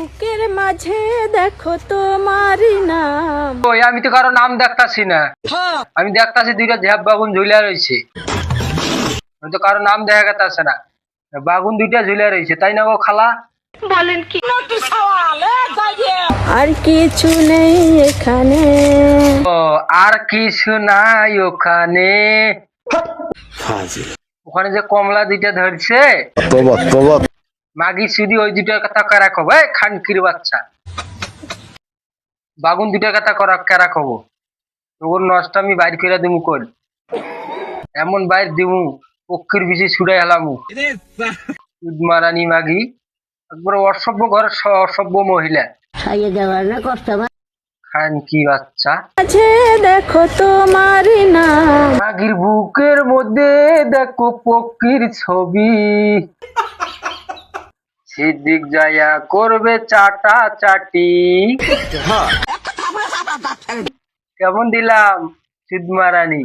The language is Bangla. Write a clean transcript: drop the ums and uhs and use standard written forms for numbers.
বুকের মাঝে দেখো তোমারই নাম। ওই আমি তো কারো নাম দেখতাছি না, আমি দেখতাছি দুইটা ঝ্যাপ বাগুন ঝুলিয়া রয়েছে। আমি তো কারো নাম দেখা গেতাছে না, বাগুন দুইটা ঝুলিয়া রয়েছে, তাই না গো খালা? বলেন কি? আর কিছু নেই এখানে। ও আর কিছু নাই ওখানে। ওখানে যে কমলা দুইটা ধরছে, মাগি শুধু ওই দুইটার কথা কারা কব? খানকির বাচ্চা, বাগুন দুইটার কথা কারা কব? তোর নষ্ট আমি বাইর করে দিমু কল, এমন বাইর দিমু পক্ষীর বিচি ছুড়াই হেলামু। মারানি মাগি একবার অসভ্য ঘরের অসভ্য মহিলা, খাইয়ে দেওয়ার না কষ্ট। খানকি বাচ্চা। মাঝে দেখো তোমারই নাম। মাগির বুকের মধ্যে দেখো পক্ষীর ছবি, সিদ্দিক যায়া করবে চাটা চাটি। কেমন দিলাম সিদ্ধ মারানি?